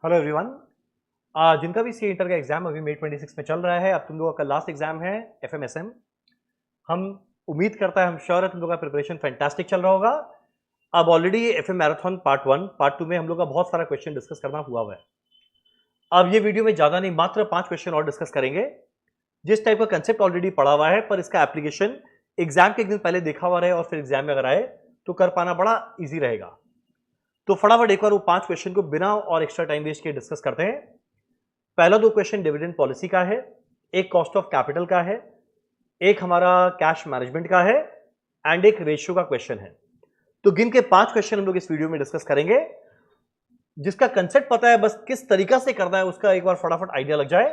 Hello everyone. जिनका भी C inter का एग्जाम अभी मई 26 में चल रहा है, अब तुम लोगों का लास्ट एग्जाम है एफएमएसएम। हम उम्मीद करता है, हम श्योर है तुम लोगों का प्रिपरेशन फैंटास्टिक चल रहा होगा। अब already FM marathon part 1 part 2 में हम लोग का बहुत सारा क्वेश्चन डिस्कस करना हुआ है। अब ये वीडियो में ज्यादा नहीं, मात्र 5 क्वेश्चन और डिस्कस करेंगे। जिस टाइप का कंसेप्ट ऑलरेडी पढ़ा हुआ है, पर इसका एप्लीकेशन एग्जाम के एक दिन पहले देखा हुआ रहे और फिर एग्जाम में अगर आए तो कर पाना बड़ा ईजी रहेगा। तो फटाफट एक बार वो 5 क्वेश्चन को बिना और एक्स्ट्रा टाइम वेस्ट किए डिस्कस करते हैं। पहला 2 क्वेश्चन डिविडेंड पॉलिसी का है, एक कॉस्ट ऑफ कैपिटल का है, एक हमारा कैश मैनेजमेंट का है एंड एक रेशियो का क्वेश्चन है। तो गिन के 5 क्वेश्चन हम लोग इस वीडियो में डिस्कस करेंगे। जिसका कंसेप्ट पता है, बस किस तरीका से करना है उसका एक बार फटाफट आइडिया लग जाए,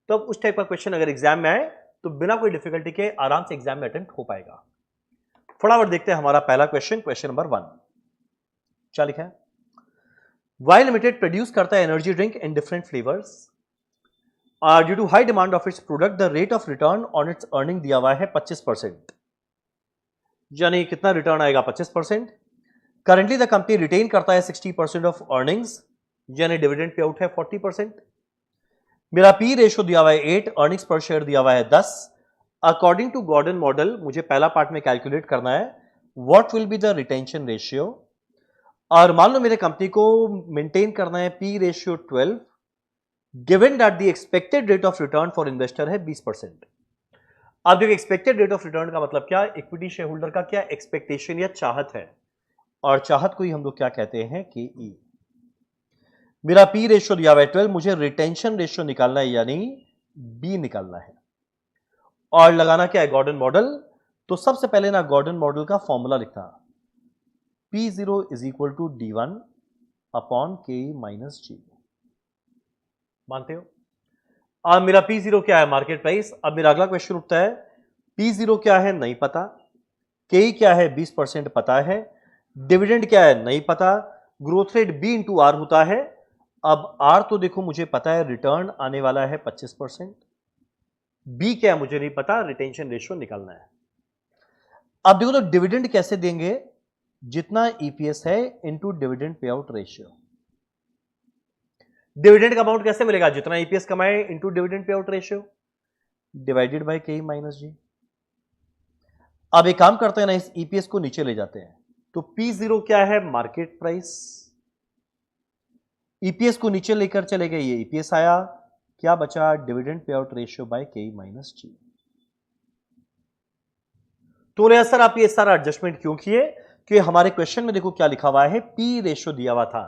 तो अब उस टाइप का क्वेश्चन अगर एग्जाम में आए तो बिना कोई डिफिकल्टी के आराम से एग्जाम में अटेम्प्ट हो पाएगा। फटाफट देखते हैं हमारा पहला क्वेश्चन, क्वेश्चन नंबर 1। क्या लिखा है? वाई लिमिटेड प्रोड्यूस करता है energy drink in different flavours. Due to high demand of its product the rate of return on its earning दिया हुआ है 25%, यानी कितना रिटर्न आएगा? 25%। करंटली द कंपनी रिटेन करता है 60% ऑफ अर्निंग्स, यानी डिविडेंड पे आउट है 40%। मेरा पी रेशियो दिया हुआ है 8, अर्निंग्स पर शेयर दिया हुआ है 10। अकॉर्डिंग टू गॉर्डन मॉडल मुझे पहला पार्ट में कैलकुलेट करना है what will be the retention ratio. और मान लो मेरे कंपनी को मेंटेन करना है P ratio 12, given that the expected rate of return for investor है 20%। अब देखिए, एक्सपेक्टेड रेट ऑफ रिटर्न का मतलब क्या? इक्विटी शेयर होल्डर का क्या एक्सपेक्टेशन या चाहत है, और चाहत को ही हम लोग क्या कहते हैं? के ई। मेरा पी रेशियो दिया हुआ है 12, मुझे रिटेंशन रेशियो निकालना है, यानी बी निकालना है। और लगाना क्या है? Gordon model. तो सबसे पहले ना गॉर्डन मॉडल का फॉर्मूला लिखना, P0 is equal to D1 upon K minus g. मानते हो? अब मेरा P0 क्या है? Market price. अब मेरा अगला क्वेश्चन उठता है, P0 क्या है? नहीं पता। के क्या है? 20% पता है। डिविडेंड क्या है? नहीं पता। Growth rate B into r होता है। अब आर तो देखो मुझे पता है, रिटर्न आने वाला है 25%। बी क्या है मुझे नहीं पता, रिटेंशन रेशियो निकालना है। अब देखो तो डिविडेंड कैसे देंगे? जितना ईपीएस है into dividend pay out ratio. Dividend का अमाउंट कैसे मिलेगा? जितना ईपीएस कमाए into dividend pay out ratio divided by के माइनस जी। अब एक काम करते हैं ना, इस ईपीएस को नीचे ले जाते हैं। तो P0 क्या है? Market price. ईपीएस को नीचे लेकर चले गए, ये ईपीएस आया, क्या बचा? Dividend pay out ratio by के माइनस जी। तो सर आप ये सारा एडजस्टमेंट क्यों किए? कि हमारे क्वेश्चन में देखो क्या लिखा हुआ है, पी रेशियो दिया हुआ था।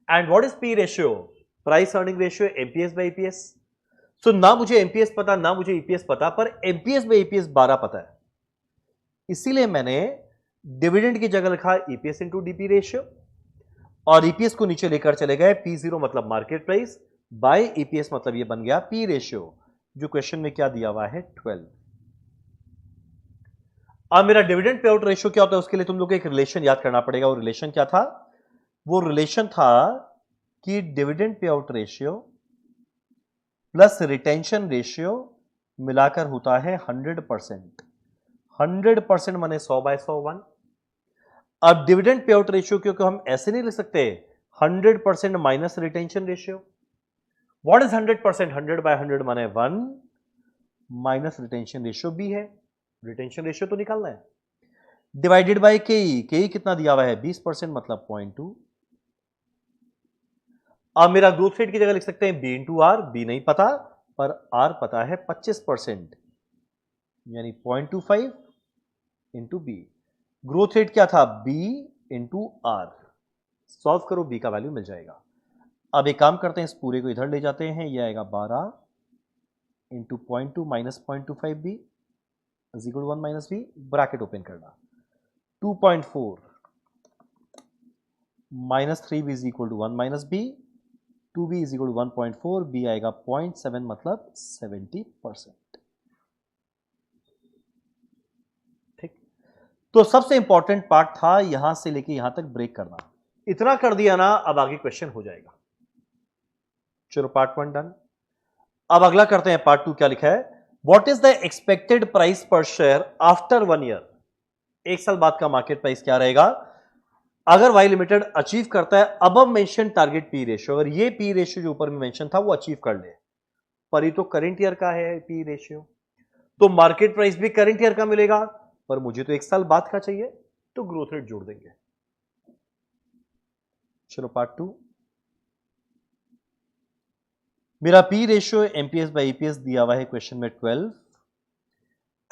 And what is P ratio? Price earning ratio, MPS by EPS. So ना मुझे एमपीएस पता ना मुझे ईपीएस पता, पर एमपीएस बाय ईपीएस 12 पता है। इसीलिए मैंने डिविडेंड की जगह लिखा ईपीएस इंटू डीपी रेशियो, और ईपीएस को नीचे लेकर चले गए। P0 मतलब मार्केट प्राइस बाय ईपीएस, मतलब ये बन गया पी रेशियो, जो क्वेश्चन में क्या दिया हुआ है? 12। अब मेरा डिविडेंड पे आउट रेशियो क्या होता है? उसके लिए तुम लोग को एक रिलेशन याद करना पड़ेगा। वो रिलेशन क्या था? वो रिलेशन था कि dividend pay out ratio plus retention ratio मिलाकर होता है 100%। 100% माने 100/100। अब डिविडेंड पे आउट रेशियो क्योंकि हम ऐसे नहीं लिख सकते, 100% minus retention ratio. What is 100%? 100/100 माने 1 माइनस रिटेंशन रेशियो बी है। रिटेंशन रेशियो तो निकालना है। डिवाइडेड बाय के कितना दिया हुआ है? 20%, मतलब 0.2। अब मेरा ग्रोथ रेट की जगह लिख सकते हैं बी इंटू आर। बी नहीं पता, पर आर पता है 25%, यानी 0.25 इंटू बी। ग्रोथ रेट क्या था? B into r. सॉल्व करो, बी का वैल्यू मिल जाएगा। अब एक काम करते हैं, इस पूरे को इधर ले जाते हैं। यह आएगा 12 into 0.2 minus 0.25 b is equal to 1 minus b. Bracket open करना, 2.4 minus 3b is equal to 1 minus b. 2b is equal to 1.4, b आएगा 0.7, मतलब 70%। ठीक। तो सबसे इंपॉर्टेंट पार्ट था यहां से लेके यहां तक ब्रेक करना। इतना कर दिया ना, अब आगे क्वेश्चन हो जाएगा। चलो पार्ट 1 डन। अब अगला करते हैं पार्ट 2। क्या लिखा है? What is the expected price पर शेयर आफ्टर 1 ईयर। 1 साल बाद का मार्केट प्राइस क्या रहेगा? अगर वाई लिमिटेड अचीव करता है above mention target P ratio, अगर ये पी रेशियो जो ऊपर में मेंशन था वो अचीव कर ले, पर ये तो करंट ईयर का है पी रेशियो, तो मार्केट प्राइस भी करंट ईयर का मिलेगा, पर मुझे तो 1 साल बाद का चाहिए, तो ग्रोथ रेट जोड़ देंगे। चलो पार्ट 2। मेरा P ratio MPS by EPS दिया हुआ है क्वेश्चन में 12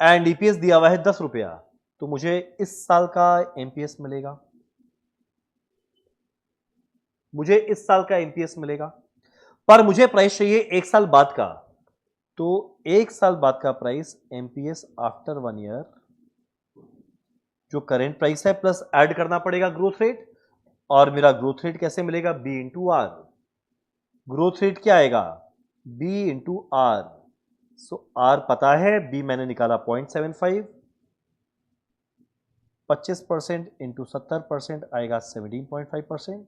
एंड ईपीएस दिया हुआ है 10 रुपया, तो मुझे इस साल का एमपीएस मिलेगा, मुझे इस साल का एमपीएस मिलेगा, पर मुझे प्राइस चाहिए 1 साल बाद का, तो 1 साल बाद का प्राइस एमपीएस आफ्टर 1 ईयर जो करेंट प्राइस है प्लस ऐड करना पड़ेगा ग्रोथ रेट, और मेरा ग्रोथ रेट कैसे मिलेगा, b into r. Growth rate क्या आएगा, b into r. So r पता है, बी मैंने निकाला 0.75, 25% इंटू 70% आएगा 17.5%।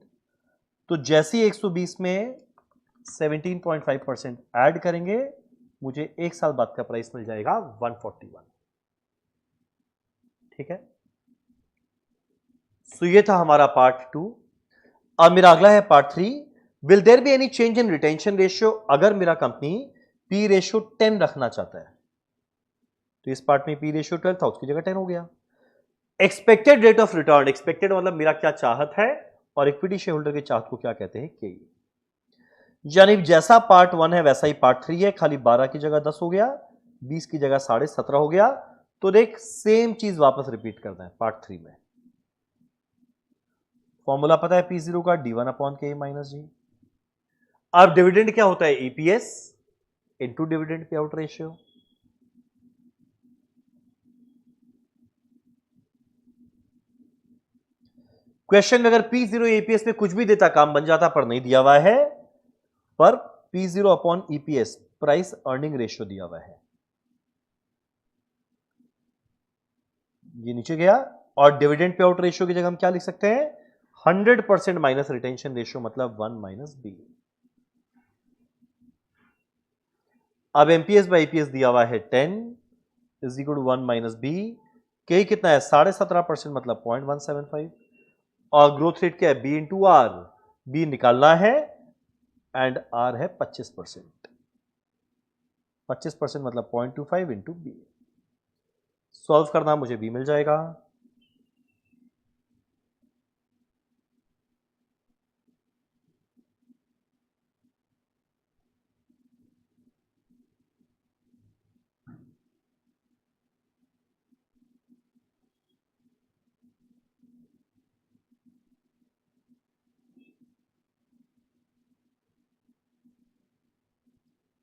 तो जैसे ही 120 में 17.5% ऐड करेंगे, मुझे 1 साल बाद का प्राइस मिल जाएगा 141। ठीक है, सो ये था हमारा पार्ट 2। अब मेरा अगला है part 3। Will there be any change in retention ratio, अगर मेरा कंपनी पी रेशियो 10 रखना चाहता है, तो इस पार्ट में पी रेशियो 12 था, उसकी जगह 10 हो गया। Expected rate of return, expected मतलब मेरा क्या चाहत है, और इक्विटी शेयर होल्डर की चाहत को क्या कहते हैं, के। यानी जैसा पार्ट 1 है वैसा ही पार्ट 3 है, खाली 12 की जगह 10 हो गया, 20 की जगह 17.5 हो गया। तो देख सेम चीज वापस रिपीट करना है पार्ट 3 में। फॉर्मूला पता है P0 का, D1 upon K minus g. अब डिविडेंड क्या होता है, EPS into dividend pay out ratio. Question में अगर P0 ईपीएस में कुछ भी देता काम बन जाता, पर नहीं दिया हुआ है, पर P0 upon EPS price earning ratio दिया हुआ है, ये नीचे गया। और डिविडेंड पे आउट रेशियो की जगह हम क्या लिख सकते हैं, 100% माइनस रिटेंशन रेशियो, मतलब 1 माइनस बी। अब एमपीएस बाई ईपीएस दिया हुआ है 10 is equal to 1 minus b, के कितना है 17.5%, मतलब 0.175, और ग्रोथ रेट क्या है, बी इंटू आर, बी निकालना है एंड आर है 25%, 25% मतलब 0.25 इंटू बी। सॉल्व करना, मुझे बी मिल जाएगा।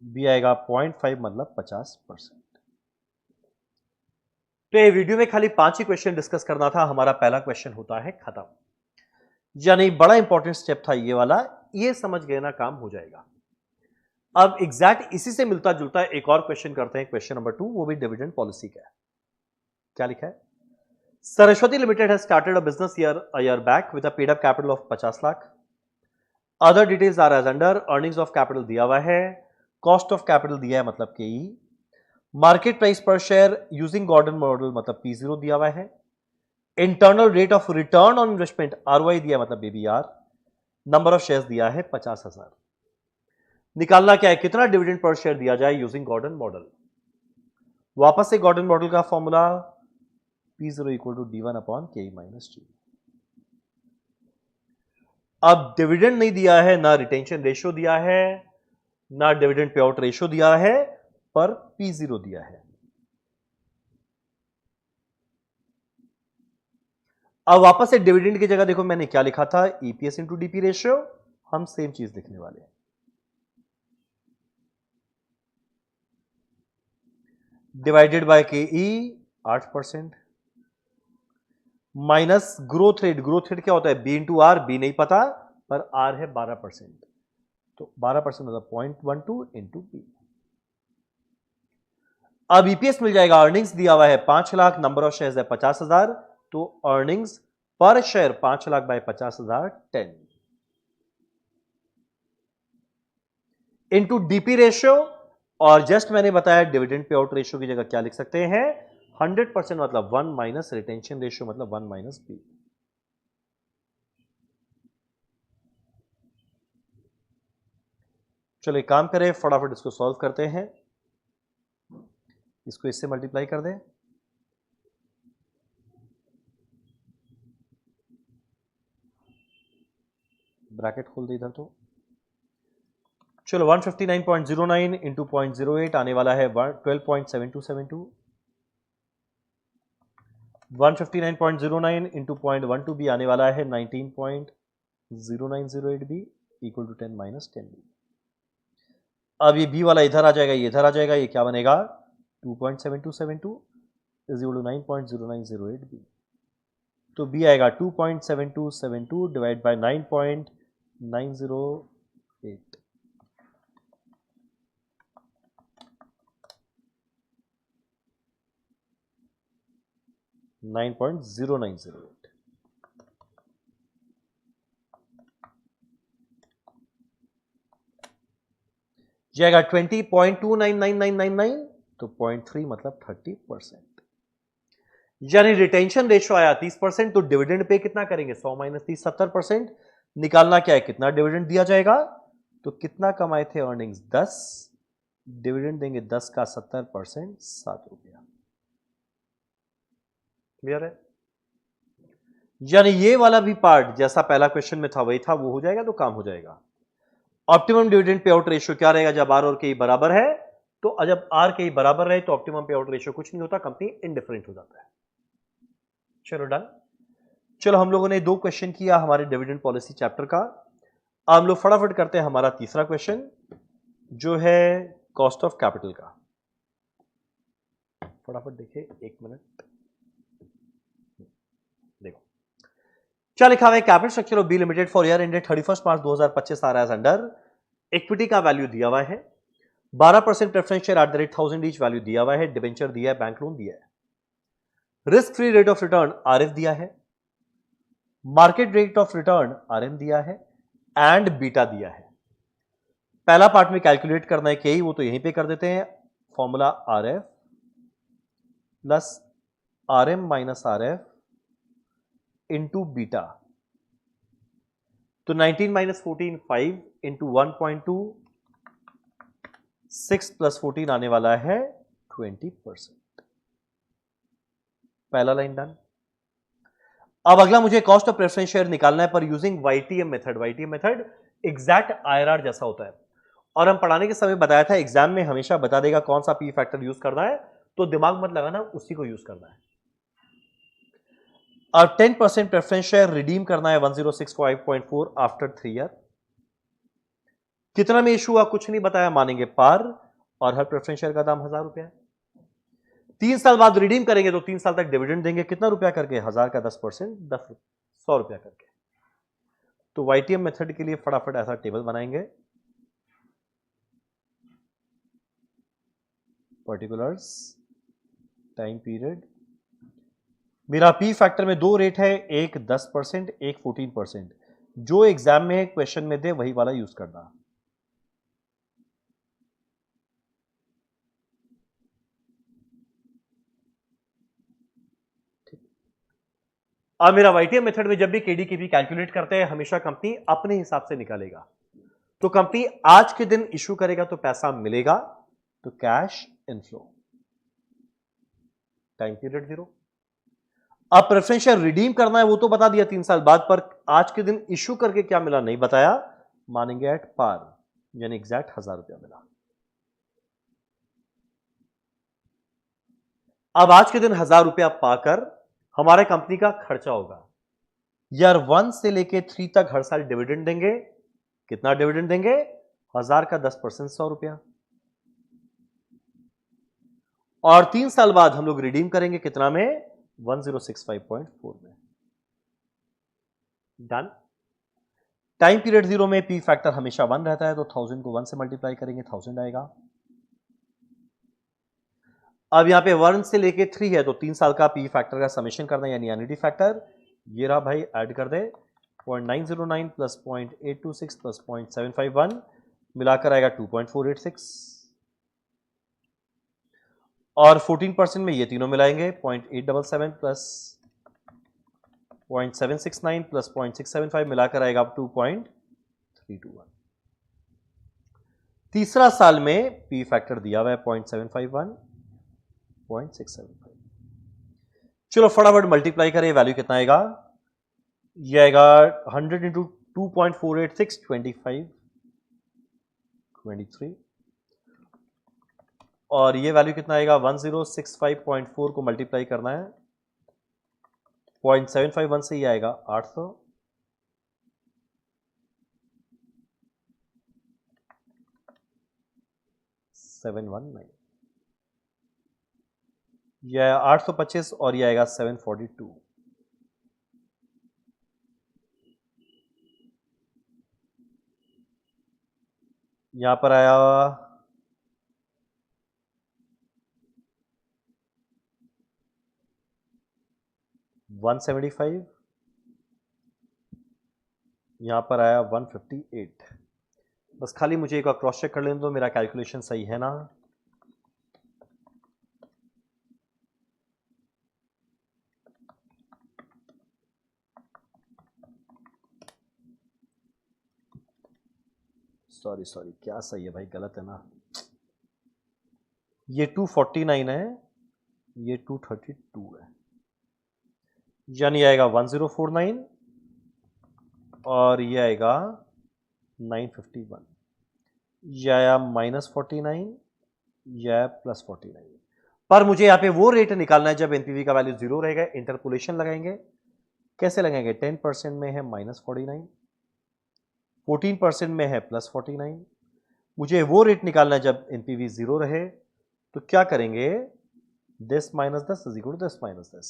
बी आएगा 0.5 मतलब 50%। तो ये वीडियो में खाली 5 ही क्वेश्चन डिस्कस करना था, हमारा पहला क्वेश्चन होता है खत्म। यानी बड़ा इंपॉर्टेंट स्टेप था ये वाला, ये समझ गए ना काम हो जाएगा। अब एग्जैक्ट इसी से मिलता जुलता एक और क्वेश्चन करते हैं, क्वेश्चन नंबर 2, वो भी डिविडेंड पॉलिसी का है। क्या लिखा है, Saraswati limited has started a business year back with a paid up capital of 50 lakh. Other details are as under, earnings of capital दिया हुआ है, कॉस्ट ऑफ कैपिटल दिया है मतलब के ई, मार्केट प्राइस पर शेयर यूजिंग गॉर्डन मॉडल मतलब P0 दिया हुआ है, internal rate of return on investment ROI दिया मतलब BBR, नंबर ऑफ शेयर्स दिया है 50,000। निकालना क्या है, कितना डिविडेंड पर शेयर दिया जाए यूजिंग गॉर्डन मॉडल। वापस से गॉर्डन मॉडल का formula P0 equal to D1 upon K minus g. अब डिविडेंड नहीं दिया है, ना रिटेंशन रेशियो दिया है, ना डिविडेंड पे आउट रेशियो दिया है, पर P0 दिया है। अब वापस से डिविडेंड की जगह देखो मैंने क्या लिखा था, ईपीएस इंटू डीपी रेशियो, हम सेम चीज लिखने वाले हैं। डिवाइडेड बाय के ई 8% minus growth rate, growth rate क्या होता है, बी इंटू आर, बी नहीं पता, पर आर है 12%, तो 12% मतलब 0.12 इंटू बी। अब ईपीएस मिल जाएगा, अर्निंग्स दिया हुआ है 5 लाख, नंबर ऑफ शेयर्स है 50,000, तो earnings per share 5 lakh by 50,000 10 into DP ratio, और जस्ट मैंने बताया डिविडेंड पे आउट रेशियो की जगह क्या लिख सकते हैं, 100% मतलब 1 माइनस रिटेंशन रेशियो मतलब 1 माइनस बी। चलो एक काम करें, फटाफट इसको सॉल्व करते हैं। इसको इससे मल्टीप्लाई कर दें, ब्रैकेट खोल दे इधर। तो चलो 159.09 इंटू 0.08 आने वाला है 12.7272। 159.09 इंटू 0.12 भी आने वाला है 19.0908 b equal to 10 minus 10 b. अब ये बी वाला इधर आ जाएगा, ये इधर आ जाएगा, ये क्या बनेगा 2.7272 इज इक्वल टू 9.0908 बी। तो बी आएगा 2.7272 डिवाइड बाय 9.908। 9.0908 जाएगा 20.299999, तो 0.3 मतलब 30%। यानी रिटेंशन रेशियो आया 30%, तो डिविडेंड पे कितना करेंगे 100 माइनस 30 70%। निकालना क्या है, कितना डिविडेंड दिया जाएगा। तो कितना कमाए थे अर्निंग्स 10, डिविडेंड देंगे 10 का 70% 7 रुपया। क्लियर है। यानी ये वाला भी पार्ट जैसा पहला क्वेश्चन में था वही था, वो हो जाएगा तो काम हो जाएगा। Optimum dividend pay out ratio क्या रहेगा जब आर और के बराबर है। तो जब आर के बराबर रहे तो ऑप्टिमम पे आउट रेशियो कुछ नहीं होता, कंपनी इनडिफरेंट हो जाता है। चलो डन। चलो हम लोगों ने 2 क्वेश्चन किया हमारे डिविडेंड पॉलिसी चैप्टर का। हम लोग फटाफट करते हैं हमारा तीसरा क्वेश्चन, जो है कॉस्ट ऑफ कैपिटल का। फटाफट देखिए, 1 मिनट देखो। क्या लिखा हुआ है, capital structure of B limited for year ended 31 March 2025 आ रहा है अंडर। इक्विटी का वैल्यू दिया हुआ है, 12% preference share at the rate 1000 each value दिया हुआ है, डिबेंचर दिया है, बैंक लोन दिया है, risk free rate of return RF दिया है, market rate of return RM दिया है, एंड बीटा दिया है। पहला पार्ट में कैलकुलेट करना है के, वो तो यहीं पे कर देते हैं। Formula RF plus RM minus RF into beta. तो 19 माइनस 14 5 इंटू 1.2 6 प्लस 14 आने वाला है 20%। पहला लाइन डन। अब अगला मुझे कॉस्ट ऑफ प्रेफरेंस शेयर निकालना है पर using YTM method. YTM method exact IRR जैसा होता है, और हम पढ़ाने के समय बताया था एग्जाम में हमेशा बता देगा कौन सा पी फैक्टर यूज करना है, तो दिमाग मत लगाना, उसी को यूज करना है। और 10% प्रेफरेंस शेयर रिडीम करना है 1065.4 आफ्टर 3 ईयर। कितना में इशू हुआ कुछ नहीं बताया, मानेंगे पार, और हर प्रेफरेंस शेयर का दाम 1000 रुपया है। 3 साल बाद रिडीम करेंगे तो 3 साल तक डिविडेंड देंगे, कितना रुपया करके 1000 का 10% 100 रुपया करके। तो वाईटीएम मेथड के लिए फटाफट ऐसा टेबल बनाएंगे। Particulars, time period. मेरा पी फैक्टर में 2 रेट है, एक 10% एक 14%। जो एग्जाम में क्वेश्चन में दे वही वाला यूज करना। अब मेरा वाईटीएम मेथड में जब भी केडीकेपी कैलकुलेट करते हैं हमेशा कंपनी अपने हिसाब से निकालेगा। तो कंपनी आज के दिन इशू करेगा तो पैसा मिलेगा, तो कैश इनफ्लो, टाइम पीरियड 0। अब प्रेफरेंस शेयर रिडीम करना है वो तो बता दिया 3 साल बाद, पर आज के दिन इशू करके क्या मिला नहीं बताया, मानेंगे एट पार, यानी एग्जैक्ट 1000 रुपया मिला। अब आज के दिन 1000 रुपया पाकर हमारे कंपनी का खर्चा होगा, ईयर 1 से लेके 3 तक हर साल डिविडेंड देंगे। कितना डिविडेंड देंगे, 1000 का 10% 100 रुपया। और 3 साल बाद हम लोग रिडीम करेंगे कितना में, 1065.4 में। डन। टाइम पीरियड 0 में पी फैक्टर हमेशा 1 रहता है, तो 1000 को 1 से मल्टीप्लाई करेंगे 1000 आएगा। अब यहां पे 1 से लेके 3 है, तो 3 साल का पी फैक्टर का समेशन करना है, यानी एन्युटी फैक्टर। ये रहा भाई, ऐड कर दे 0.909 प्लस 0.826 प्लस 0.751 मिलाकर आएगा 2.486। और 14% में ये तीनों मिलाएंगे 0.877 प्लस 0.769 प्लस 0.675 मिलाकर आएगा 2.321। तीसरा साल में पी फैक्टर दिया हुआ है 0.751, 0.675। चलो फटाफट मल्टीप्लाई करें, वैल्यू कितना आएगा? ये आएगा 100 इंटू 2.486, 25, 23, और ये वैल्यू कितना आएगा? 1065.4 को मल्टीप्लाई करना है 0.751 से, ये आएगा 800, 719, यह आएगा 825 और यह आएगा 742। यहां पर आया 175, यहां पर आया 158। बस खाली मुझे एक बार क्रॉस चेक कर लेने दो मेरा कैलकुलेशन सही है ना। सॉरी क्या सही है भाई? गलत है ना। ये 249 है, ये 232 है, यानी आएगा 1049 और ये आएगा 951, यह आया -49, यह +49। पर मुझे यहां पे वो रेट निकालना है जब एनपीवी का वैल्यू 0 रहेगा। इंटरपोलेशन लगाएंगे। कैसे लगाएंगे? 10% में है -49, 14% में है +49। मुझे वो रेट निकालना है जब एनपीवी 0 रहे। तो क्या करेंगे? This minus this is equal to this minus this.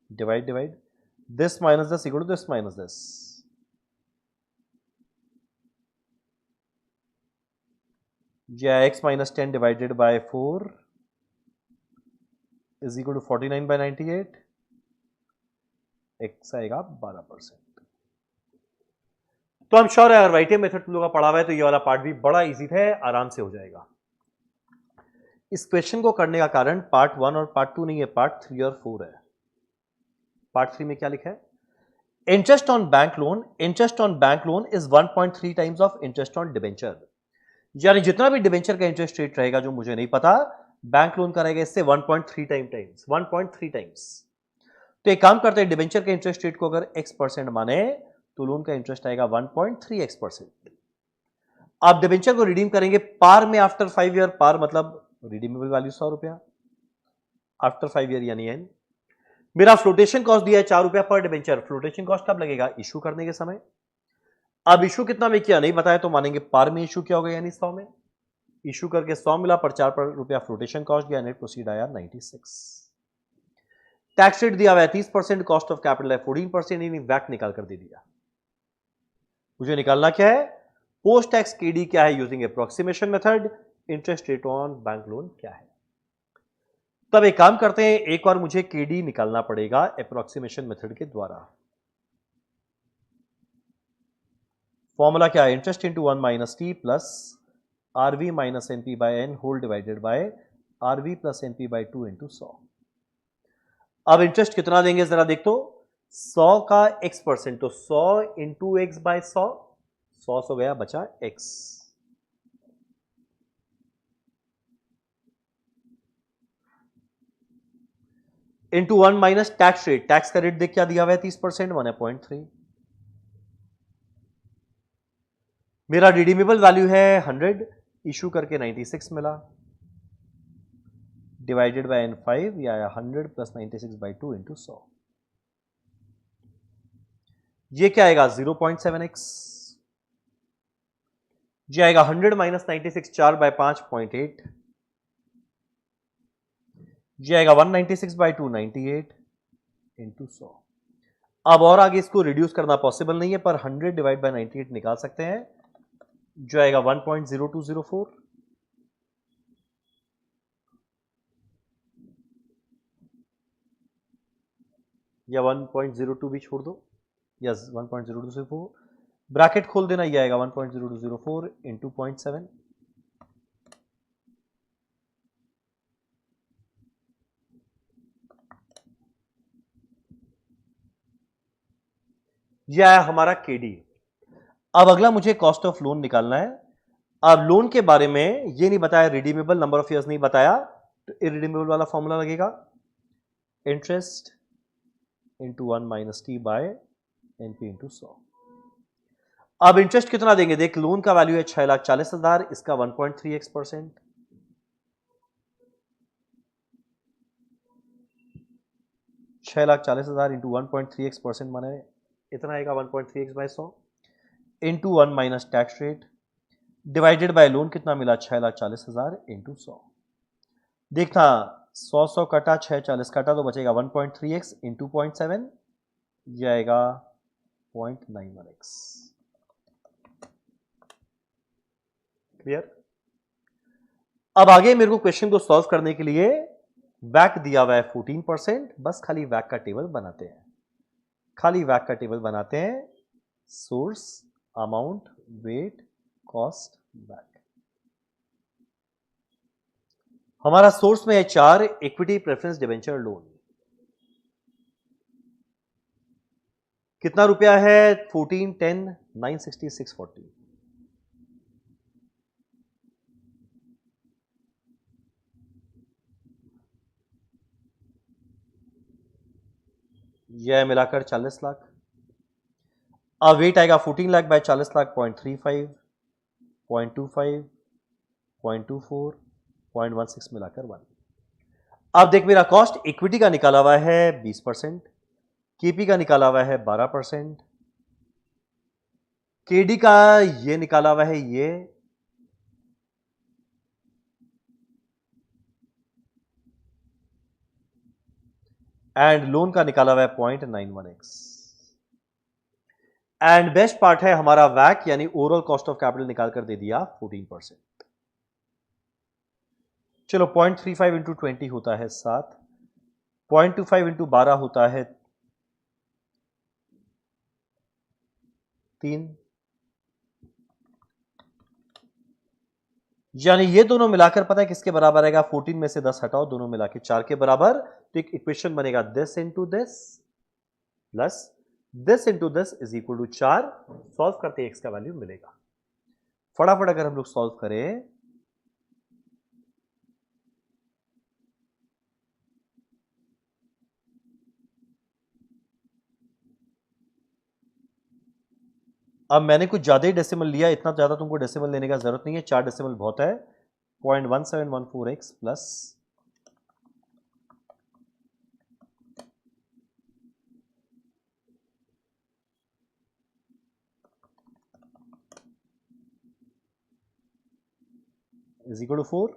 Divide divide, this minus this equal to this minus this. या x minus 10 divided by 4 is equal to 49/98। x आएगा 12%। तो हम श्योर है अगर वाइटियर मेथड तुम लोगों का पढ़ा हुआ है तो ये वाला पार्ट भी बड़ा इजी है, आराम से हो जाएगा। इस क्वेश्चन को करने का कारण पार्ट 1 और पार्ट 2 नहीं है, पार्ट 3 और 4 है। पार्ट 3 में क्या लिखा है? Interest on bank loan, interest on bank loan is 1.3 times of interest on debenture. यानी जितना भी डिबेंचर का इंटरेस्ट रेट रहेगा जो मुझे नहीं पता, बैंक लोन का रहेगा इससे 1.3 टाइम्स, 1.3 टाइम्स। तो एक काम करते हैं, डिबेंचर के इंटरेस्ट रेट को अगर x% माने तो लोन का इंटरेस्ट आएगा 1.3x%। आप डिबेंचर को रिडीम करेंगे पार में आफ्टर 5 ईयर, पार मतलब रिडीमेबल वैल्यू 100 रुपया आफ्टर 5 ईयर यानी एन। मेरा फ्लोटेशन कॉस्ट दिया है 4 रुपया पर डिबेंचर। फ्लोटेशन कॉस्ट कब लगेगा? इशू करने के समय। अब इशू कितना में किया नहीं बताया तो मानेंगे पार में इशू क्या होगा, यानी 100 में। इशू करके 100 मिला पर 4 रुपया फ्लोटेशन कॉस्ट गया, नेट प्रोसीड आया 96। टैक्स रेट दिया हुआ है 30%, कॉस्ट ऑफ कैपिटल है 14%, यानी वैट निकाल कर दे दिया। मुझे निकालना क्या है? पोस्ट टैक्स केडी क्या है using approximation method, interest rate on bank loan क्या है। तब एक काम करते हैं, एक बार मुझे केडी निकालना पड़ेगा अप्रोक्सीमेशन मेथड के द्वारा। फॉर्मूला क्या है? Interest into 1 minus T plus RV minus NP by N whole divided by RV plus NP by 2 into 100। अब इंटरेस्ट कितना देंगे जरा देख तो, 100 का x%, तो 100 इंटू एक्स बाय 100, 100 गया बचा x। Into 1 minus tax rate, tax का रेट देख क्या दिया हुआ है 30%, 1.3। मेरा रिडीमेबल वैल्यू है 100, इशू करके 96 मिला, डिवाइडेड बाय n5, या 100 प्लस 96 बाई 2 इंटू 100। ये क्या आएगा? 0.7x। ये आएगा 100 माइनस 96, 4 बाय 5.8। ये आएगा 196 बाई 2, 98 इंटू 100। अब और आगे इसको रिड्यूस करना पॉसिबल नहीं है, पर 100 डिवाइड बाय 98 निकाल सकते हैं, जो आएगा 1.0204, या 1.02 भी छोड़ दो, यस 1.0204, ब्रैकेट खोल देना, ये आएगा 1.0204 इंटू 0.7। यह है हमारा केडी। अब अगला मुझे कॉस्ट ऑफ लोन निकालना है। अब लोन के बारे में ये नहीं बताया, रिडीमेबल नंबर ऑफ ईयर्स नहीं बताया, तो इरिडीमेबल वाला फॉर्मूला लगेगा interest into 1 minus T by NP into 100। अब इंटरेस्ट कितना देंगे, देख लोन का वैल्यू है 6,40,000, इसका 1.3x%, 6,40,000 इंटू 1.3x% माने इतना आएगा 1.3x by 100 into 1 minus tax rate divided by loan कितना मिला 6,40,000 इंटू 100। देखना 100 कटा 640 कटा तो बचेगा 1.3x इंटू 0.7, यह आएगा 0.91x। क्लियर। अब आगे मेरे को क्वेश्चन को सॉल्व करने के लिए वैक दिया हुआ है 14%, बस खाली वैक का टेबल बनाते हैं, खाली वैक का टेबल बनाते हैं, सोर्स अमाउंट वेट कॉस्ट वैक। हमारा सोर्स में है 4 इक्विटी प्रेफरेंस डिबेंचर लोन, कितना रुपया है 14, 10, 960, 640। यह मिलाकर 40 लाख। अब वेट आएगा 14 लाख बाय 40 लाख 0.35, 0.25, 0.24, 0.16 मिलाकर 1। अब देख मेरा कॉस्ट इक्विटी का निकाला हुआ है 20%, केपी का निकाला हुआ है 12%, केडी का ये निकाला हुआ है ये, एंड लोन का निकाला हुआ है 0.91x। एंड बेस्ट पार्ट है हमारा वैक यानी ओवरऑल कॉस्ट ऑफ कैपिटल निकाल कर दे दिया 14%। चलो 0.35 इंटू 20 होता है 7, 0.25 इंटू 12 होता है 3, यानी ये दोनों मिलाकर पता है किसके बराबर आएगा, 14 में से 10 हटाओ, दोनों मिला के 4 के बराबर। तो एक इक्वेशन बनेगा this into this plus this into this is equal to 4। Solve करते एक्स का वैल्यू मिलेगा। फटाफट अगर हम लोग सॉल्व करें अब मैंने कुछ ज्यादा ही डेसिमल लिया, इतना ज्यादा तुमको डेसिमल लेने का जरूरत नहीं है, 4 डेसिमल बहुत है। 0.1714x plus is equal to 4,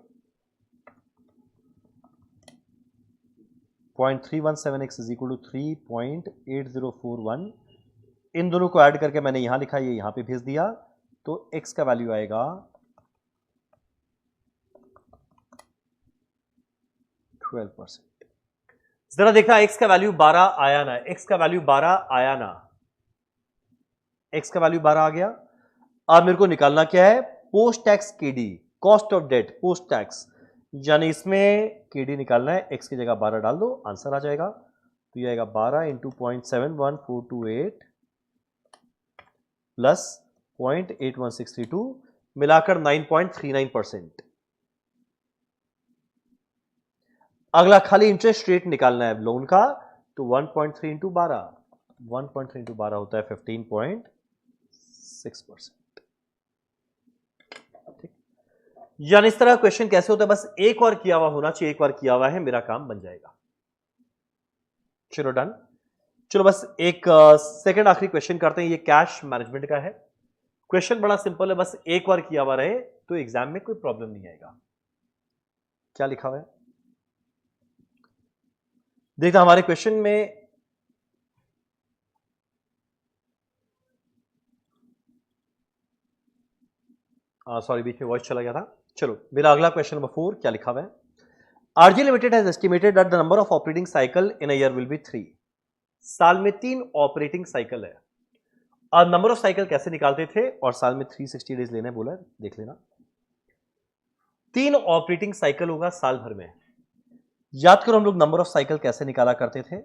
0.317x is equal to 3.8041। इन दोनों को ऐड करके मैंने यहां लिखा, ये यहां पे भेज दिया, तो x का वैल्यू आएगा 12%। जरा देखना x का वैल्यू 12 आया ना, x का वैल्यू 12 आया ना, x का वैल्यू 12 आ गया। अब मेरे को निकालना क्या है, post tax KD, cost of debt post tax, यानी इसमें केडी निकालना है, x की जगह 12 डाल दो, आंसर आ जाएगा। तो ये आएगा 12 इंटू 0.714228 प्लस 0.81632 मिलाकर 9.39%। अगला खाली इंटरेस्ट रेट निकालना है लोन का, तो 1.3 इंटू 12, 1.3 इंटू 12 होता है 15.6%। ठीक, यानी इस तरह क्वेश्चन कैसे होता है, बस एक और किया हुआ होना चाहिए, एक बार किया हुआ है मेरा काम बन जाएगा। चलो डन। चलो बस एक सेकंड आखिरी क्वेश्चन करते हैं, ये कैश मैनेजमेंट का है। क्वेश्चन बड़ा सिंपल है, बस एक बार किया हुआ रहे तो एग्जाम में कोई प्रॉब्लम नहीं आएगा। क्या लिखा हुआ है देखना हमारे क्वेश्चन में, सॉरी बीच में वॉइस चला गया था। चलो मेरा अगला क्वेश्चन नंबर 4 क्या लिखा हुआ है, RG limited has estimated that the number of operating cycle in a year will be 3। साल में 3 ऑपरेटिंग साइकिल है। अब नंबर ऑफ साइकिल कैसे निकालते थे और साल में 360 डेज लेने बोला, देख लेना। 3 ऑपरेटिंग साइकिल होगा साल भर में। याद करो हम लोग नंबर ऑफ साइकिल कैसे निकाला करते थे,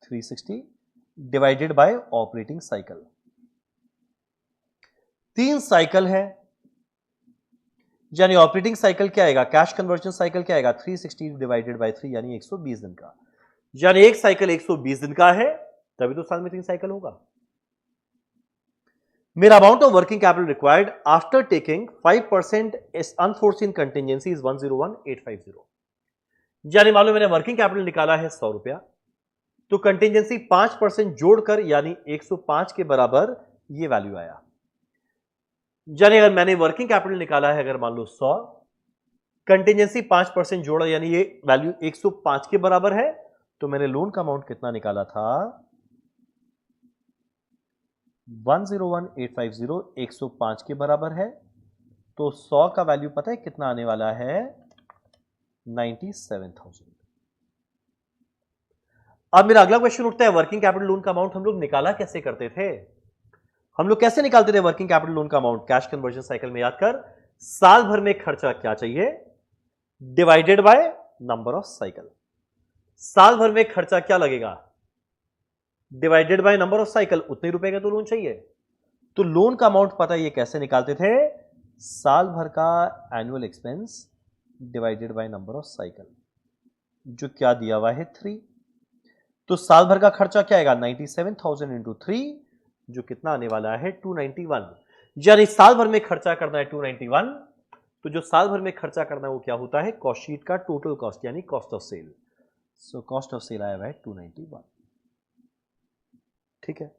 360 divided by operating cycle. 3 cycle है, यानी ऑपरेटिंग साइकिल क्या आएगा, कैश कन्वर्जन साइकिल क्या आएगा, 360 डिवाइडेड बाय 3 यानी 120 दिन का। यानी एक साइकिल 120 दिन का है, तभी तो साल में 3 साइकिल होगा। मेरा amount of working capital required after taking 5% unforeseen contingency is 101,850। यानी मान लो मैंने वर्किंग कैपिटल निकाला है 100 रुपया, तो कंटिजेंसी 5% जोड़कर यानी 105 के बराबर ये वैल्यू आया। यानी अगर मैंने वर्किंग कैपिटल निकाला है, अगर मान लो 100, कंटिजेंसी 5% जोड़ा यानी ये वैल्यू 105 के बराबर है, तो मैंने लोन का अमाउंट कितना निकाला था, 101,850 105 के बराबर है, तो 100 का वैल्यू पता है कितना आने वाला है, 97,000। अब मेरा अगला क्वेश्चन उठता है, वर्किंग कैपिटल लोन का अमाउंट हम लोग निकाला कैसे करते थे, हम लोग कैसे निकालते थे वर्किंग कैपिटल लोन का अमाउंट, कैश कन्वर्जन साइकिल में याद कर, साल भर में खर्चा क्या चाहिए divided by number of cycle. साल भर में खर्चा क्या लगेगा divided by number of cycle, उतने रुपए का तो लोन चाहिए। तो लोन का अमाउंट पता है ये कैसे निकालते थे, साल भर का annual expense divided by number of cycle, जो क्या दिया हुआ है 3। तो साल भर का खर्चा क्या आएगा, 97,000 इंटू 3, जो कितना आने वाला है 291। यानी साल भर में खर्चा करना है 291, तो जो साल भर में खर्चा करना है वो क्या होता है, कॉस्ट शीट का टोटल कॉस्ट यानी cost of sale. So cost of sale आया हुआ है 291। ठीक है,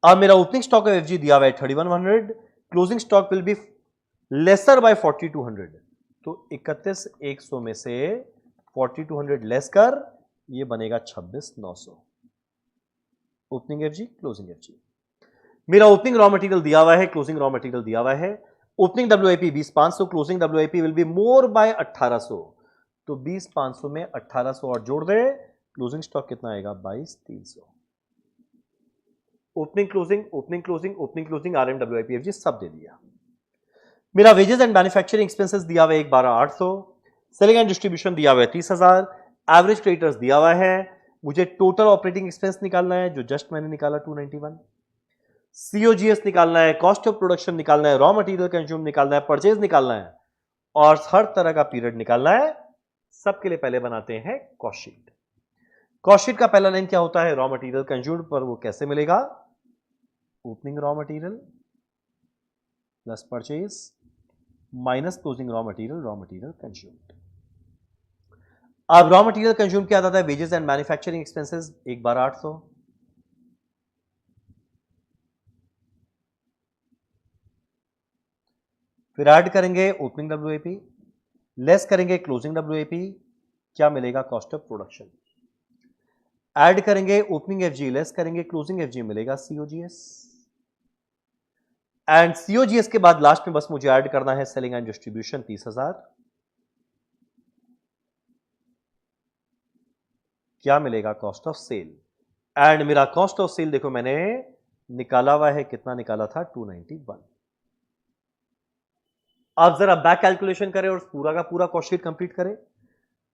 अब मेरा ओपनिंग स्टॉक ऑफ एफजी दिया हुआ है 3100, closing stock will be lesser by 4200, तो 31,100 में से 4200 लेस कर, ये बनेगा 26,900। Opening FG closing FG. मेरा ओपनिंग रॉ मटेरियल दिया हुआ है, क्लोजिंग रॉ मटेरियल दिया हुआ है, opening WIP 20,500, closing WIP will be more by 1800, तो 20,500 में 1800 और जोड़ दे, क्लोजिंग स्टॉक कितना आएगा 22,300। Opening closing opening closing opening closing RM WIP FG सब दे दिया। मेरा वेजेस एंड मैन्युफैक्चरिंग एक्सपेंसेस दिया हुआ है 12,800, सेलिंग एंड डिस्ट्रीब्यूशन दिया हुआ है 30,000, एवरेज क्रेडिटर्स दिया हुआ है, मुझे टोटल ऑपरेटिंग एक्सपेंस निकालना है जो जस्ट मैंने निकाला 291, सीओजीएस निकालना है, कॉस्ट ऑफ प्रोडक्शन निकालना है, रॉ मटेरियल कंज्यूम निकालना है, परचेज निकालना है और हर तरह का पीरियड निकालना है। सबके लिए पहले बनाते हैं कॉस्ट शीट। कॉस्ट शीट का पहला लाइन क्या होता है, रॉ मटेरियल कंज्यूम्ड, पर वो कैसे मिलेगा, opening raw material plus purchase minus closing raw material consumed. अब रॉ मटेरियल कंज्यूम क्या आता है, वेजेस एंड मैन्युफैक्चरिंग एक्सपेंसेस 1,800, फिर ऐड करेंगे ओपनिंग डब्ल्यूआईपी, लेस करेंगे क्लोजिंग डब्ल्यूआईपी, क्या मिलेगा, कॉस्ट ऑफ प्रोडक्शन, ऐड करेंगे ओपनिंग एफजी, लेस करेंगे क्लोजिंग एफजी, मिलेगा सीओजीएस, एंड सीओजीएस के बाद लास्ट में बस मुझे ऐड करना है सेलिंग एंड डिस्ट्रीब्यूशन 30,000, क्या मिलेगा, कॉस्ट ऑफ सेल, एंड मेरा कॉस्ट ऑफ सेल देखो मैंने निकाला हुआ है, कितना निकाला था 291। आप जरा बैक कैलकुलेशन करें और पूरा का पूरा कॉस्ट शीट कंप्लीट करें,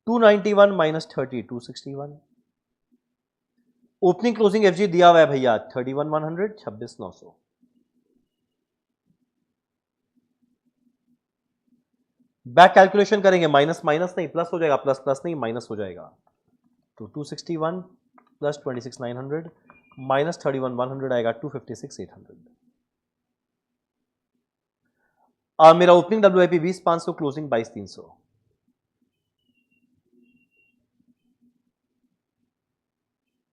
291 माइनस 30 261, ओपनिंग क्लोजिंग एफजी दिया हुआ है भैया 31,100 26,900, बैक कैलकुलेशन करेंगे, माइनस माइनस नहीं प्लस हो जाएगा, प्लस प्लस नहीं माइनस हो जाएगा, तो 261 प्लस 26,900 माइनस 31,100 आएगा 256,800। अब मेरा ओपनिंग डब्ल्यूआईपी 20,500, क्लोजिंग 22,300,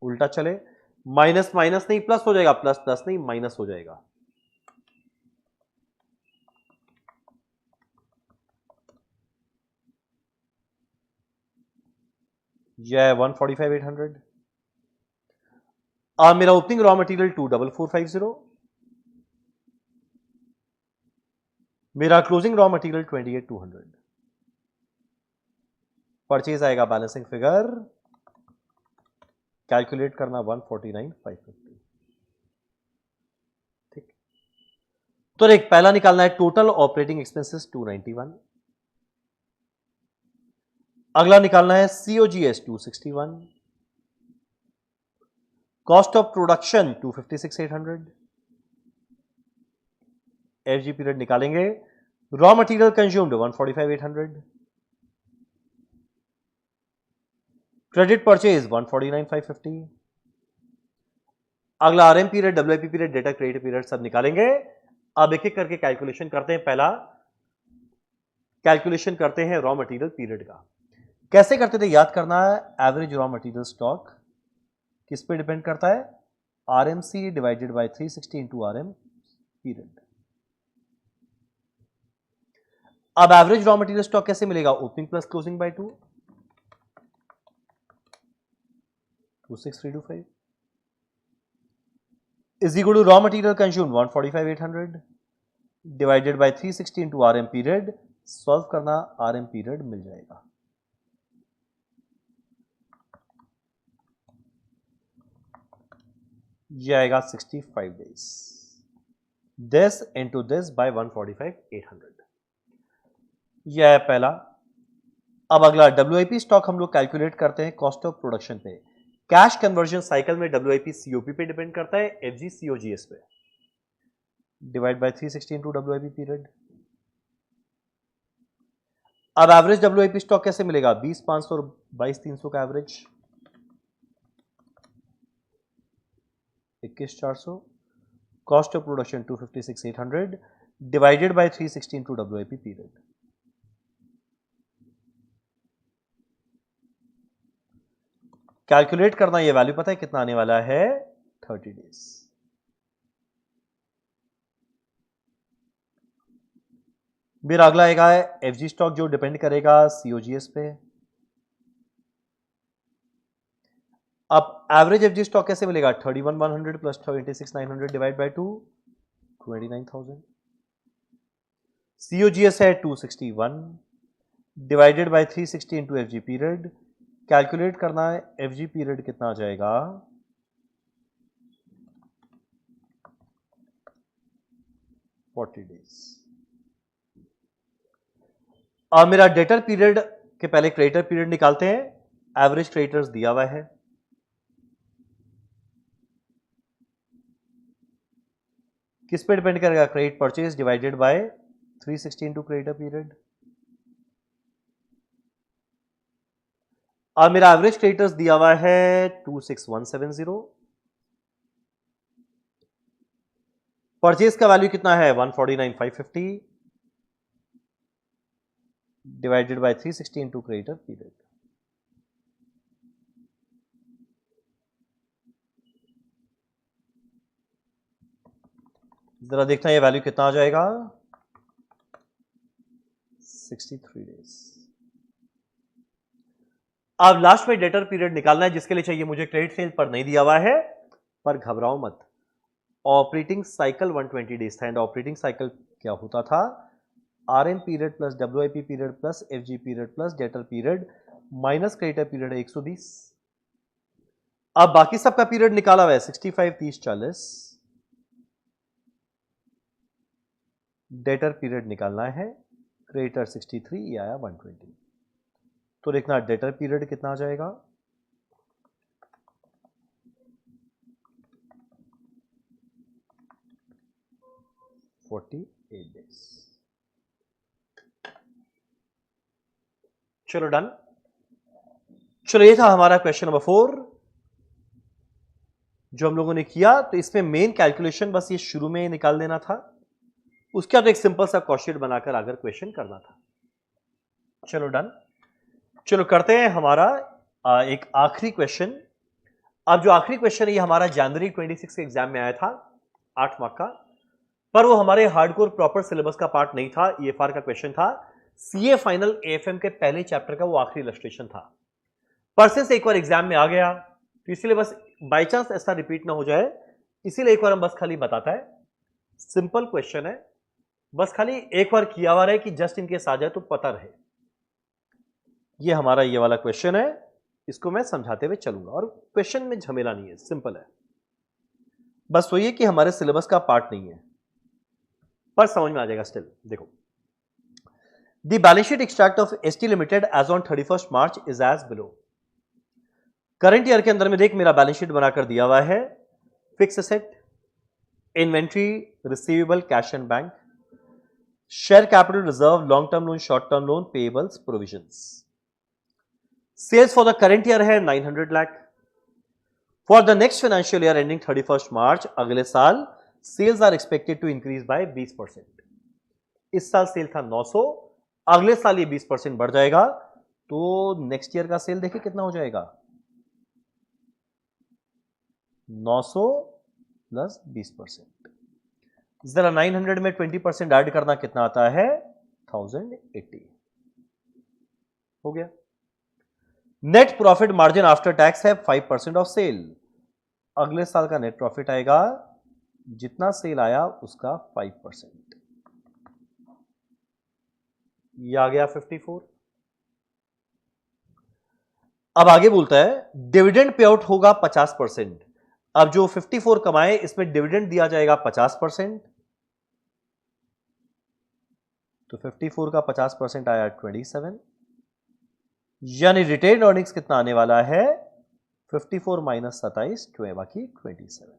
उल्टा चले, माइनस माइनस नहीं प्लस हो जाएगा, प्लस प्लस नहीं माइनस हो जाएगा, यह 145,800। अब मेरा ओपनिंग रॉ मटेरियल 24450, मेरा क्लोजिंग रॉ मटेरियल 28,200, परचेज आएगा बैलेंसिंग फिगर कैलकुलेट करना 149,550। ठीक, तो एक पहला निकालना है टोटल ऑपरेटिंग एक्सपेंसेस 291, अगला निकालना है COGS 261, cost of production 256,800, FG period निकालेंगे, raw material consumed 145,800, credit purchase 149,550, अगला RM period, WIP period, data credit period सब निकालेंगे। अब एक एक करके कैलकुलेशन करते हैं। पहला कैलकुलेशन करते हैं रॉ मटेरियल पीरियड का। कैसे करते थे याद करना है। एवरेज रॉ मटेरियल स्टॉक किस पे डिपेंड करता है, RMC divided by 360 into RM period. अब एवरेज रॉ मटेरियल स्टॉक कैसे मिलेगा, opening plus closing by 2, 26325 is equal to raw material consumed 145,800 divided by 360 into RM period। Solve करना, RM period मिल जाएगा। ये आएगा 65 days. This into this by 145,800। यह है पहला। अब अगला WIP स्टॉक हम लोग कैलकुलेट करते हैं कॉस्ट ऑफ प्रोडक्शन पे। कैश कन्वर्जन साइकिल में WIP COP पे डिपेंड करता है, FG COGS पे। Divide by 360 into WIP period. अब एवरेज WIP स्टॉक कैसे मिलेगा, 20,500 और 22,300 का average, 21,400। Cost of production 256,800 divided by 360 into WIP period. Calculate करना, ये वैल्यू पता है कितना आने वाला है, 30 डेज। मेरा अगला आएगा एफजी स्टॉक जो डिपेंड करेगा COGS पे। अब एवरेज एफजी स्टॉक कैसे मिलेगा, 31,100 प्लस 26,900 डिवाइड बाय 2, 29,000। COGS है 261 divided by 360 into FG period. Calculate करना है एफजी पीरियड कितना आ जाएगा, 40 डेज। अब मेरा डेटर पीरियड के पहले क्रेडिटर पीरियड निकालते हैं। एवरेज क्रेडिटर्स दिया हुआ है, किस पे डिपेंड करेगा, credit purchase divided by 360 into creditor period. अब मेरा एवरेज क्रेडिटर्स दिया हुआ है 26170। परचेज का वैल्यू कितना है, 149,550 divided by 360 into creditor period. जरा देखना ये वैल्यू कितना आ जाएगा, 63 डेज। अब लास्ट में डेटर पीरियड निकालना है, जिसके लिए चाहिए मुझे क्रेडिट सेल पर नहीं दिया हुआ है, पर घबराओ मत। ऑपरेटिंग साइकिल 120 डेज था। एंड ऑपरेटिंग साइकिल क्या होता था, RM period plus WIP period plus FG period plus debtor period minus creditor period 120। अब बाकी सबका पीरियड निकाला हुआ है 65, 30, 40। डेटर पीरियड निकालना है, क्रेडिटर 63, ये आया 120। तो देखना डेटर पीरियड कितना आ जाएगा, 48 डेज। चलो डन। चलो ये था हमारा क्वेश्चन नंबर 4 जो हम लोगों ने किया। तो इसमें मेन कैलकुलेशन बस ये शुरू में निकाल देना था, उसके बाद एक सिंपल सा क्वेश्चन बनाकर अगर क्वेश्चन करना था। चलो डन। चलो करते हैं हमारा एक आखिरी क्वेश्चन। अब जो आखिरी क्वेश्चन है ये हमारा जनवरी 26 के एग्जाम में आया था, 8 मार्क का, पर वो हमारे हार्डकोर प्रॉपर सिलेबस का पार्ट नहीं था। EFR का क्वेश्चन था, CA फाइनल AFM के पहले चैप्टर का वो आखिरी इलस्ट्रेशन था। पर सिंस एक बार एग्जाम में आ गया तो इसीलिए बस बाई चांस ऐसा रिपीट ना हो जाए, इसीलिए एक बार हम बस खाली बताता है। सिंपल क्वेश्चन है, बस खाली एक बार किया हुआ रहे कि जस्ट इन केस आ जाए तो पता रहे। ये हमारा ये वाला क्वेश्चन है, इसको मैं समझाते हुए चलूंगा। और क्वेश्चन में झमेला नहीं है, सिंपल है। बस वही है कि हमारे सिलेबस का पार्ट नहीं है, पर समझ में आ जाएगा स्टिल। देखो, the balance sheet extract of ST limited as on 31st March is as below. Current year के अंदर में देख मेरा बैलेंस शीट बनाकर दिया हुआ है, fix asset, inventory, receivable, cash and bank, share capital reserve, long term loan, short term loan, payables, provisions. Sales for the current year है 900 lakh. For the next financial year ending 31 March, अगले साल sales are expected to increase by 20%। इस साल cell था 900, अगले साल ये 20% बढ़ जाएगा, तो नेक्स्ट ईयर का सेल देखिए कितना हो जाएगा, 900 प्लस 20%। जरा 900 में 20% ऐड करना कितना आता है, 1080 हो गया। Net profit margin after tax है 5% ऑफ सेल। अगले साल का नेट प्रॉफिट आएगा जितना सेल आया उसका 5%। ये आ गया 54। अब आगे बोलता है डिविडेंड पे आउट होगा 50%। अब जो 54 कमाए इसमें डिविडेंड दिया जाएगा 50%, तो 54 का 50% आया 27, यानी रिटेन अर्निंग्स कितना आने वाला है, 54 माइनस 27 बाकी 27।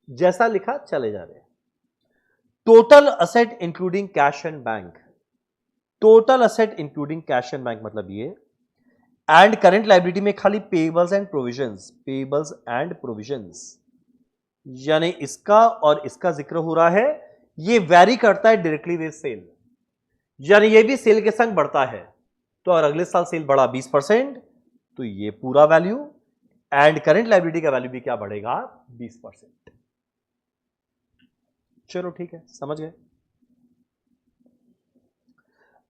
जैसा लिखा चले जा रहे। Total asset including cash and bank, total asset including cash and bank मतलब ये, एंड करेंट लायबिलिटी में खाली payables and provisions, payables and provisions, यानी इसका और इसका जिक्र हो रहा है। ये वैरी करता है डायरेक्टली विद सेल, यानी ये भी सेल के संग बढ़ता है। तो अगर अगले साल सेल बढ़ा 20%, तो ये पूरा वैल्यू एंड करेंट लायबिलिटी का वैल्यू भी क्या बढ़ेगा, 20%। चलो ठीक है, समझ गए।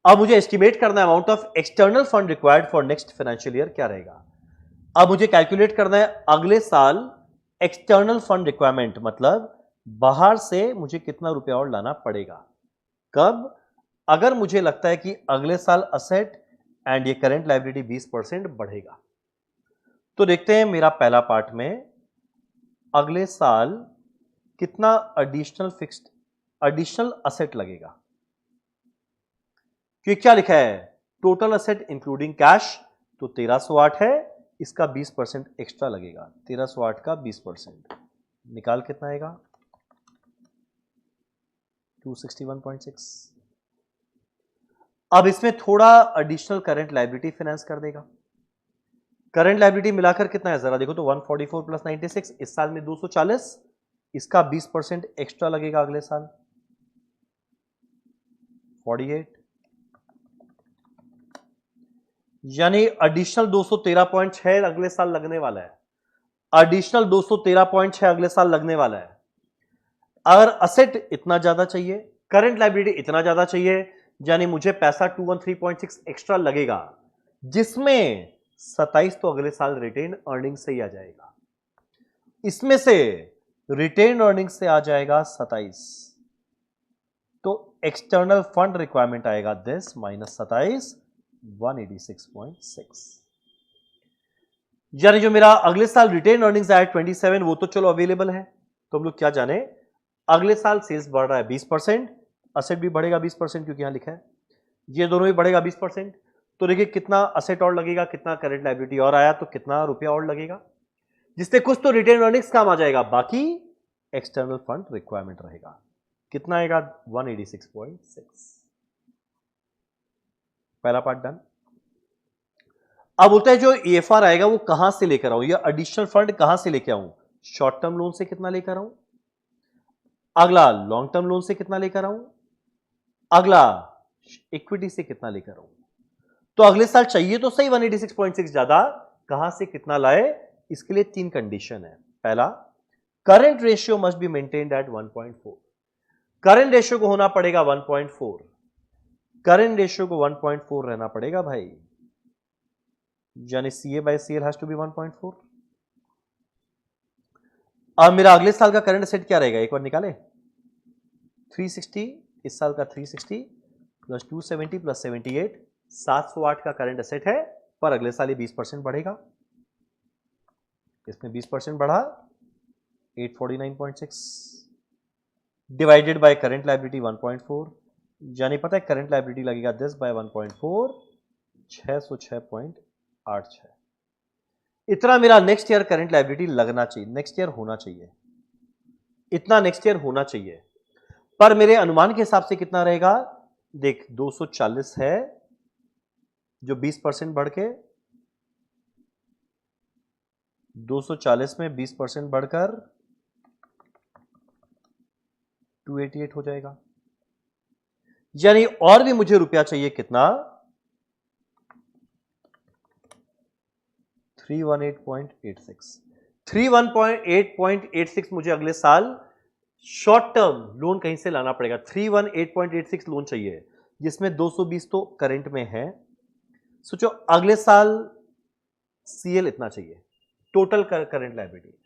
अब मुझे एस्टिमेट करना है amount of external fund required for next financial year क्या रहेगा। अब मुझे कैलकुलेट करना है अगले साल एक्सटर्नल फंड रिक्वायरमेंट, मतलब बाहर से मुझे कितना रुपया और लाना पड़ेगा। कब, अगर मुझे लगता है कि अगले साल असेट एंड ये करेंट लायबिलिटी 20% बढ़ेगा। तो देखते हैं मेरा पहला पार्ट में अगले साल कितना एडिशनल असेट लगेगा। कि क्या लिखा है, टोटल असेट इंक्लूडिंग कैश, तो 1308 है, इसका 20% एक्स्ट्रा लगेगा। 1308 का 20% निकाल कितना आएगा, 261.6। अब इसमें थोड़ा एडिशनल करंट लायबिलिटी फाइनेंस कर देगा। करंट लायबिलिटी मिलाकर कितना है जरा देखो तो 144 प्लस 96, इस साल में 240, इसका 20% एक्स्ट्रा लगेगा अगले साल 48, यानी एडिशनल 213.6 अगले साल लगने वाला है। एडिशनल 213.6 अगले साल लगने वाला है। अगर असेट इतना ज्यादा चाहिए, करंट लायबिलिटी इतना ज्यादा चाहिए, यानी मुझे पैसा 213.6 एक्स्ट्रा लगेगा, जिसमें 27 तो अगले साल रिटेन अर्निंग से ही आ जाएगा। इसमें से रिटेन अर्निंग से आ जाएगा 27, तो एक्सटर्नल फंड रिक्वायरमेंट आएगा दिस माइनस 27 186.6, यानी जो मेरा अगले साल रिटेन अर्निंग्स आया 27, वो तो चलो अवेलेबल है। तो हम लोग क्या जाने, अगले साल सेल्स बढ़ रहा है 20%, असेट भी बढ़ेगा 20% क्योंकि यहां लिखा है ये दोनों भी बढ़ेगा 20%। तो देखिए कितना असेट और लगेगा, कितना करंट लायबिलिटी और आया, तो कितना रुपया और लगेगा, जिससे कुछ तो रिटेन अर्निंग्स काम आ जाएगा, बाकी एक्सटर्नल फंड रिक्वायरमेंट रहेगा। कितना आएगा 186.6। पहला पार्ट डन। अब बोलता है जो एएफआर आएगा वो कहां से लेकर आऊं, या एडिशनल फंड कहां से लेकर आऊं। शॉर्ट टर्म लोन से कितना लेकर आऊं, अगला लॉन्ग टर्म लोन से कितना लेकर आऊं, अगला इक्विटी से कितना लेकर आऊं। तो अगले साल चाहिए तो सही 186.6 ज्यादा, कहां से कितना लाए, इसके लिए 3 कंडीशन है। पहला, current ratio must be maintained eight 1.4। Current ratio को होना पड़ेगा 1.4, करंट रेशियो को 1.4 रहना पड़ेगा भाई, यानी CA by CL has to be 1.4। अब मेरा अगले साल का करंट असेट क्या रहेगा, एक बार निकाले, 360, इस साल का 360 प्लस 270 प्लस 78, 708 का करंट असेट है, पर अगले साल ये 20% बढ़ेगा। इसमें 20% बढ़ा 849.6 डिवाइडेड बाय करंट लायबिलिटी 1.4, यानी पता है करंट लायबिलिटी लगेगा 10 बाय 1.4 606.8। 8,6 इतना मेरा नेक्स्ट ईयर करंट लायबिलिटी लगना चाहिए, नेक्स्ट ईयर होना चाहिए, इतना नेक्स्ट ईयर होना चाहिए। पर मेरे अनुमान के हिसाब से कितना रहेगा, देख 240 है जो 20% बढ़ के 240 में 20% बढ़कर 288 हो जाएगा। यानी और भी मुझे रुपया चाहिए कितना, 318.86 318.86 मुझे अगले साल शॉर्ट टर्म लोन कहीं से लाना पड़ेगा। 318.86 लोन चाहिए जिसमें 220 तो करंट में है। सोचो अगले साल सीएल इतना चाहिए, टोटल करंट लायबिलिटी,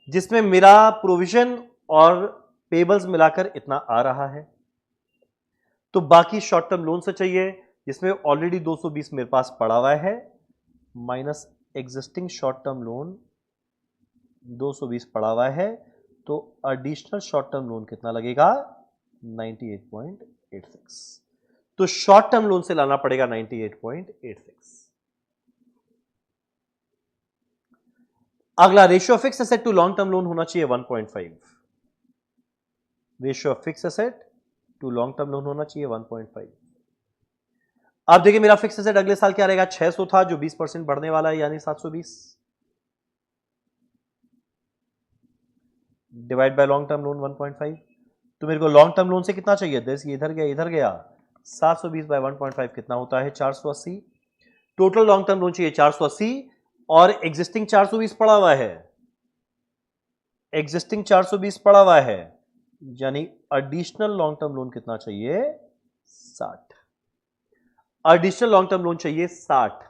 जिसमें मेरा प्रोविजन और पेबल्स मिलाकर इतना आ रहा है। तो बाकी शॉर्ट टर्म लोन से चाहिए जिसमें ऑलरेडी 220 मेरे पास पड़ा हुआ है, minus existing short term loan 220 पड़ा हुआ है, तो एडिशनल शॉर्ट टर्म लोन कितना लगेगा, 98.86। तो शॉर्ट टर्म लोन से लाना पड़ेगा 98.86। अगला ratio of fixed asset to long term loan होना चाहिए 1.5। Ratio of fixed asset to long term loan होना चाहिए 1.5। अब देखिए मेरा फिक्स्ड एसेट अगले साल क्या रहेगा, 600 था जो 20% बढ़ने वाला है यानी 720 divide by long term loan 1.5। तो मेरे को लॉन्ग टर्म लोन से कितना चाहिए, ये इधर गया 720 बाय 1.5 कितना होता है 480। टोटल लॉन्ग टर्म लोन चाहिए 480 और एग्जिस्टिंग 420 पड़ा हुआ है, एग्जिस्टिंग 420 पड़ा हुआ है, यानी एडिशनल लॉन्ग टर्म लोन कितना चाहिए 60। एडिशनल लॉन्ग टर्म लोन चाहिए 60।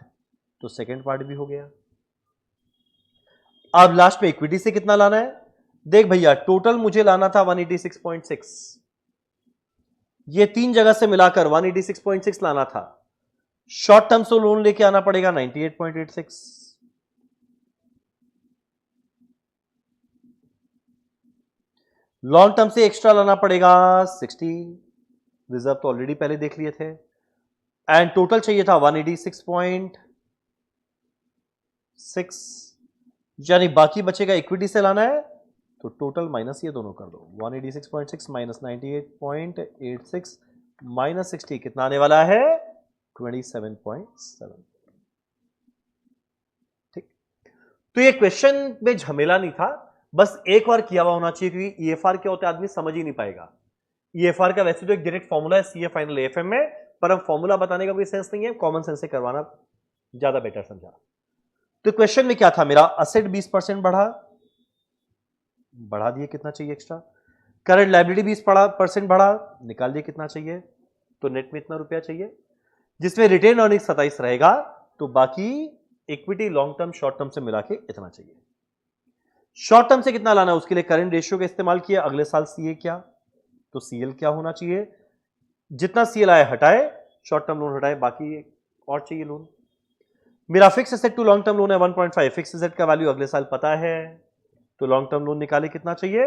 तो सेकेंड पार्ट भी हो गया। अब लास्ट में इक्विटी से कितना लाना है, देख भैया टोटल मुझे लाना था 186.6, ये तीन जगह से मिलाकर 186.6 लाना था। शॉर्ट टर्म से लोन लेके आना पड़ेगा 98.86, लॉन्ग टर्म से एक्स्ट्रा लाना पड़ेगा 60, रिजर्व तो ऑलरेडी पहले देख लिए थे, एंड टोटल चाहिए था 186.6, यानी बाकी बचेगा इक्विटी से लाना है, तो टोटल माइनस ये दोनों कर दो, 186.6 माइनस 98.86 माइनस 60 कितना आने वाला है 27.7। ठीक, तो ये क्वेश्चन में झमेला नहीं था, बस एक बार किया हुआ होना चाहिए, क्योंकि ईएफआर क्या होता है आदमी समझ ही नहीं पाएगा। ईएफआर का वैसे तो एक डायरेक्ट फॉर्मूला है सीए फाइनल एएफएम में, पर अब फॉर्मूला बताने का कोई सेंस नहीं है, कॉमन सेंस से करवाना ज्यादा बेटर समझा। तो क्वेश्चन में क्या था मेरा, असेट 20% बढ़ा दिए कितना चाहिए एक्स्ट्रा, करंट लायबिलिटी 20% बढ़ा, निकाल दिए कितना चाहिए, तो नेट में इतना रुपया चाहिए, जिसमें रिटेन अर्निंग 27 रहेगा, तो बाकी equity long term short term से मिला के इतना चाहिए। शॉर्ट टर्म से कितना लाना है, उसके लिए करंट रेशियो का इस्तेमाल किया, अगले साल सीए क्या, तो सीएल क्या होना चाहिए, जितना सीएल आए हटाए, शॉर्ट टर्म लोन हटाए, बाकी और चाहिए लोन। मेरा fix asset to long term loan है 1.5, फिक्स एसेट का वैल्यू अगले साल पता है, तो लॉन्ग टर्म लोन निकाले कितना चाहिए,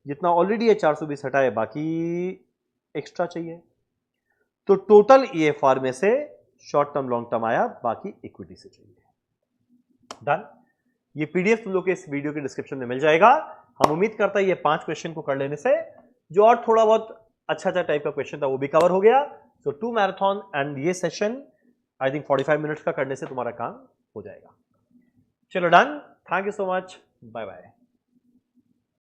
जितना ऑलरेडी है 420 हटाए, बाकी एक्स्ट्रा चाहिए। तो टोटल ईएफआर में से शॉर्ट टर्म लॉन्ग टर्म आया, बाकी इक्विटी से चाहिए। डन। ये पीडीएफ तुम लोग के इस वीडियो के डिस्क्रिप्शन में मिल जाएगा। हम उम्मीद करता है ये 5 क्वेश्चन को कर लेने से जो और थोड़ा बहुत अच्छा टाइप का क्वेश्चन था वो भी कवर हो गया। सो 2 मैराथन एंड ये सेशन आई थिंक 45 मिनट्स का करने से तुम्हारा काम हो जाएगा। चलो done, thank you so much, bye bye.